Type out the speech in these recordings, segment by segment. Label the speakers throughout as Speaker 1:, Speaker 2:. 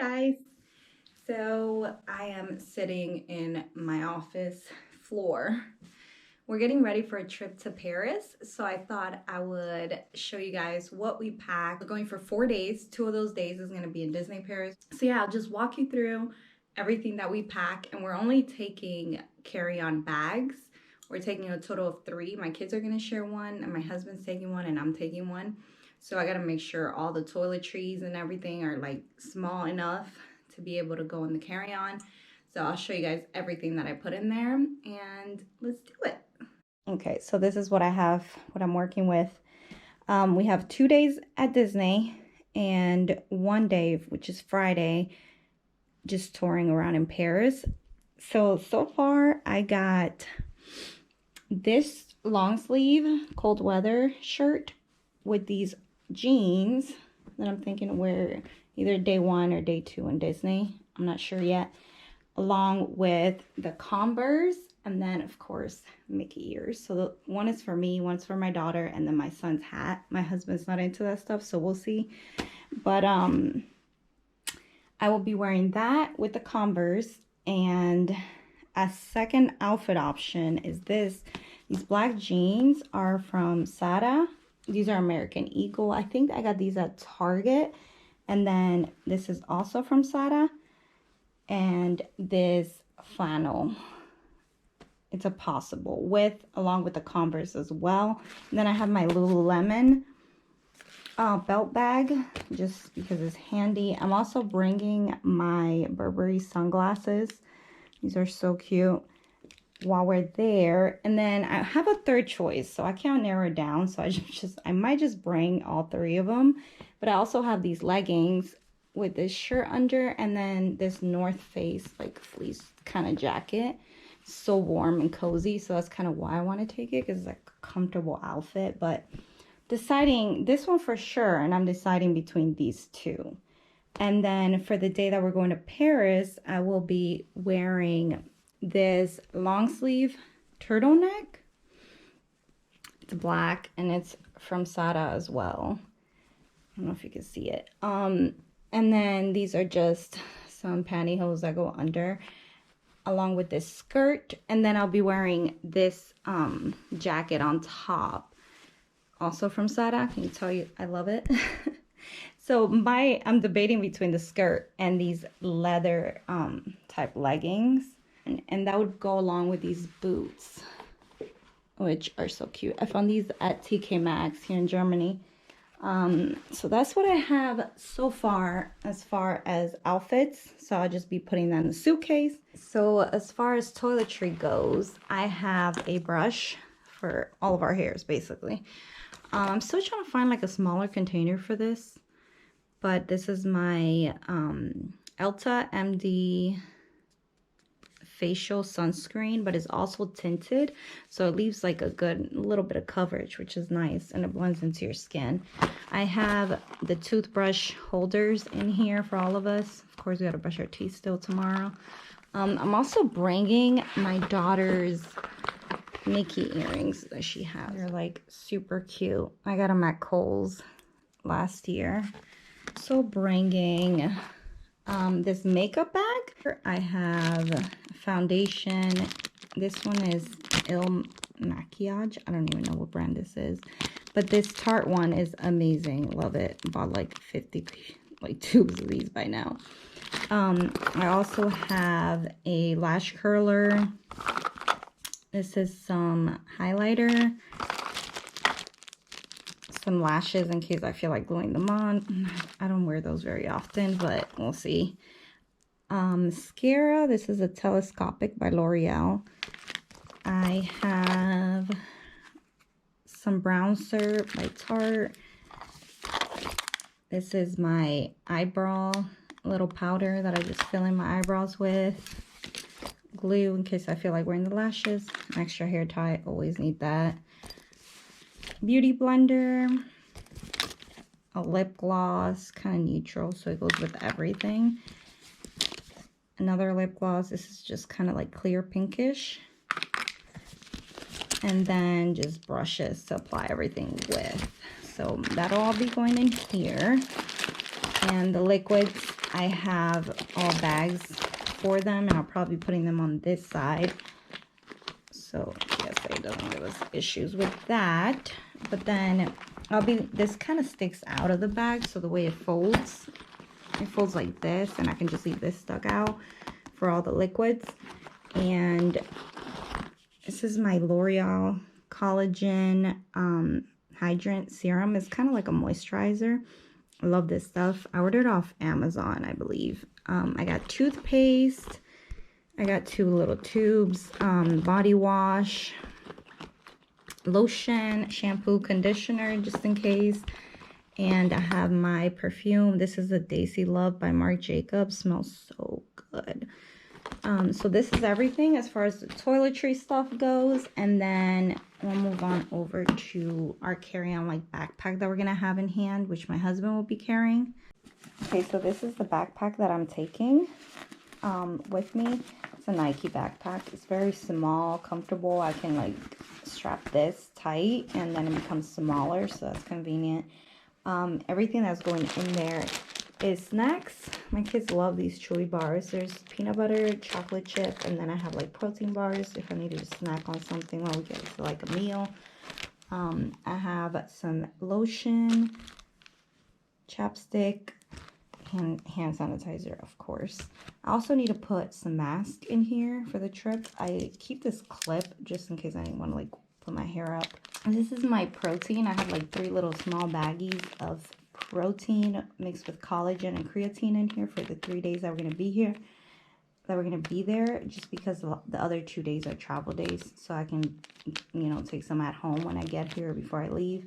Speaker 1: guys. So I am sitting in my office floor. We're getting ready for a trip to Paris, so I thought I would show you guys what we packed. We're going for 4 days. 2 of those days is going to be in Disney Paris. So yeah, I'll just walk you through everything that we pack, and we're only taking carry-on bags. We're taking a total of 3. My kids are going to share one, and my husband's taking one, and I'm taking one. So I got to make sure all the toiletries and everything are like small enough to be able to go in the carry-on. So I'll show you guys everything that I put in there, and let's do it. Okay, so this is what I have, what I'm working with. We have 2 days at Disney and 1 day, which is Friday, just touring around in Paris. So far I got this long sleeve cold weather shirt with these jeans that I'm thinking to wear either day 1 or day 2 in Disney. I'm not sure yet. Along with the Converse, and then of course Mickey ears. So the one is for me, one's for my daughter, and then my son's hat. My husband's not into that stuff, so we'll see. But I will be wearing that with the Converse. And a second outfit option is this. These black jeans are from Zara. These are American Eagle. I think I got these at Target. And then this is also from Zara. And this flannel, it's a possible with, along with the Converse as well. And then I have my Lululemon belt bag, just because it's handy. I'm also bringing my Burberry sunglasses. These are so cute while we're there. And then I have a third choice, so I can't narrow it down. So I might just bring all 3 of them. But I also have these leggings with this shirt under, and then this North Face like fleece kind of jacket. So warm and cozy, so that's kind of why I want to take it, because it's like a comfortable outfit. But deciding this one for sure, and I'm deciding between these 2. And then for the day that we're going to Paris, I will be wearing this long sleeve turtleneck. It's black and it's from Zara as well. I don't know if you can see it. And then these are just some pantyhose that go under, along with this skirt. And then I'll be wearing this jacket on top, also from Zara. Can you tell you I love it? So I'm debating between the skirt and these leather type leggings, and that would go along with these boots, which are so cute. I found these at TK Maxx here in Germany. So that's what I have so far as outfits. So I'll just be putting that in the suitcase. So as far as toiletry goes, I have a brush for all of our hairs, basically. I'm still trying to find like a smaller container for this, but this is my Elta MD facial sunscreen, but it's also tinted, so it leaves like a good little bit of coverage, which is nice, and it blends into your skin. I have the toothbrush holders in here for all of us. Of course, we gotta brush our teeth still tomorrow. I'm also bringing my daughter's Mickey earrings that she has. They're like super cute. I got them at Kohl's last year. So bringing this makeup bag. I have foundation. This one is Il Maquillage. I don't even know what brand this is, but this Tarte one is amazing. Love it. Bought like 50 tubes of these by now. I also have a lash curler. This is some highlighter, some lashes in case I feel like gluing them on. I don't wear those very often, but we'll see. Mascara. This is a Telescopic by L'Oreal. I have some bronzer by Tarte. This is my eyebrow little powder that I just fill in my eyebrows with. Glue in case I feel like wearing the lashes. An extra hair tie, always need that. Beauty blender. A lip gloss, kind of neutral, so it goes with everything. Another lip gloss. This is just kind of like clear pinkish. And then just brushes to apply everything with. So that'll all be going in here. And the liquids, I have all bags for them, and I'll probably be putting them on this side. So yes, it doesn't give us issues with that. But then this kind of sticks out of the bag, so the way it folds like this, and I can just leave this stuck out for all the liquids. And this is my L'Oreal Collagen Hydrant Serum. It's kind of like a moisturizer. I love this stuff. I ordered off Amazon, I believe. I got toothpaste. I got 2 little tubes, body wash, lotion, shampoo, conditioner, just in case. And I have my perfume. This is the Daisy Love by Marc Jacobs. Smells so good. So this is everything as far as the toiletry stuff goes. And then we'll move on over to our carry-on like backpack that we're going to have in hand, which my husband will be carrying. Okay, so this is the backpack that I'm taking with me. It's a Nike backpack. It's very small, comfortable. I can like strap this tight and then it becomes smaller, so that's convenient. Everything that's going in there is snacks. My kids love these chewy bars. There's peanut butter, chocolate chip, and then I have like protein bars if I needed to snack on something while we get to like a meal. I have some lotion, chapstick, hand sanitizer, of course. I also need to put some mask in here for the trip. I keep this clip just in case I didn't want to like put my hair up. And this is my protein. I have like 3 little small baggies of protein mixed with collagen and creatine in here for the 3 days that we're going to be here. That we're going to be there, just because the other 2 days are travel days, so I can, you know, take some at home when I get here before I leave.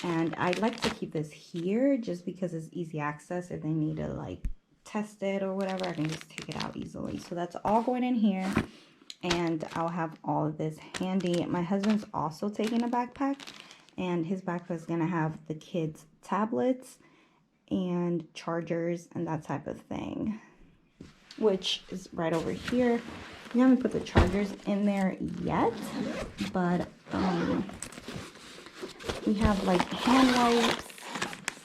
Speaker 1: And I'd like to keep this here just because it's easy access. If they need to like test it or whatever, I can just take it out easily. So that's all going in here, and I'll have all of this handy. My husband's also taking a backpack, and his backpack is going to have the kids' tablets and chargers and that type of thing, which is right over here. We haven't put the chargers in there yet, but we have like hand wipes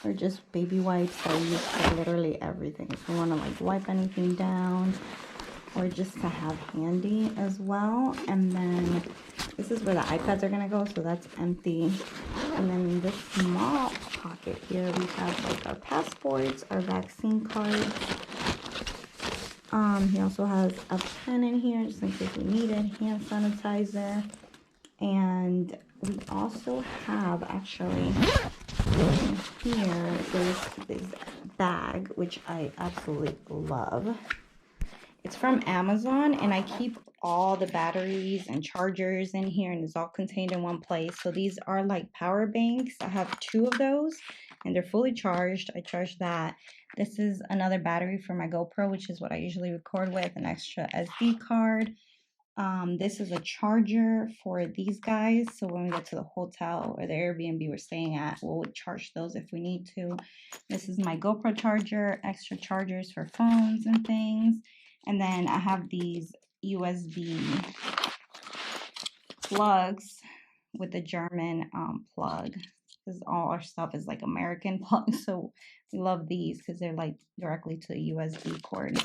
Speaker 1: or just baby wipes that I use for literally everything. If you want to like wipe anything down or just to have handy as well. And then this is where the iPads are going to go, so that's empty. And then in this small pocket here, we have like our passports, our vaccine cards. He also has a pen in here just in case we need it, hand sanitizer. And we also have actually here this bag, which I absolutely love. It's from Amazon, and I keep all the batteries and chargers in here, and it's all contained in one place. So these are like power banks. I have 2 of those, and they're fully charged. I charged that. This is another battery for my GoPro, which is what I usually record with, an extra SD card. This is a charger for these guys, so when we get to the hotel or the Airbnb we're staying at, we'll charge those if we need to. This is my GoPro charger, extra chargers for phones and things. And then I have these USB plugs with the German plug, because all our stuff is like American plugs, so we love these because they're like directly to a USB cord.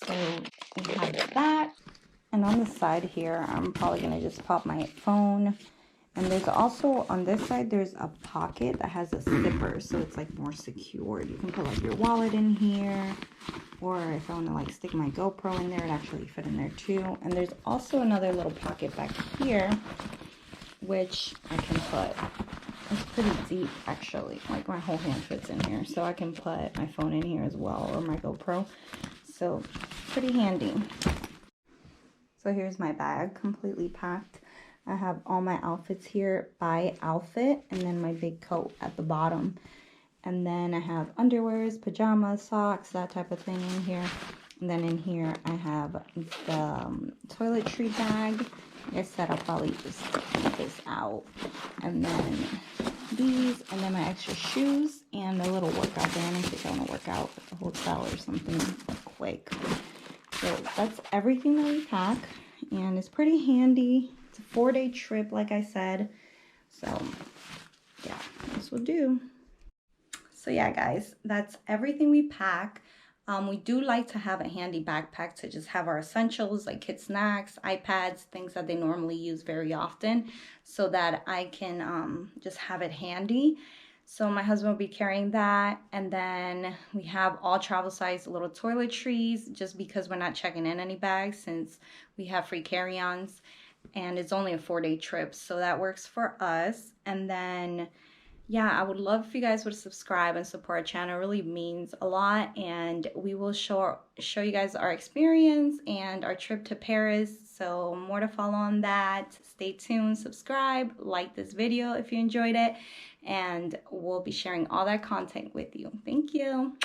Speaker 1: So we have that. And on the side here, I'm probably going to just pop my phone. And there's also, on this side, there's a pocket that has a zipper, so it's like more secured. You can put like your wallet in here, or if I want to like stick my GoPro in there, it actually fit in there too. And there's also another little pocket back here, which I can put, it's pretty deep actually, like my whole hand fits in here. So I can put my phone in here as well, or my GoPro. So pretty handy. So here's my bag, completely packed. I have all my outfits here by outfit, and then my big coat at the bottom. And then I have underwears, pajamas, socks, that type of thing in here. And then in here I have the toiletry bag. Like I said, I'll probably just take this out. And then these, and then my extra shoes, and a little workout band in case I want to work out at the hotel or something quick. So that's everything that we pack, and it's pretty handy. It's a 4-day trip, like I said. So yeah, this will do. So yeah, guys, that's everything we pack. We do like to have a handy backpack to just have our essentials like kid snacks, iPads, things that they normally use very often, so that I can just have it handy. So my husband will be carrying that, and then we have all travel size little toiletries just because we're not checking in any bags since we have free carry-ons, and it's only a 4-day trip, so that works for us. And then yeah, I would love if you guys would subscribe and support our channel. It really means a lot, and we will show you guys our experience and our trip to Paris. So more to follow on that. Stay tuned, subscribe, like this video if you enjoyed it, and we'll be sharing all that content with you. Thank you.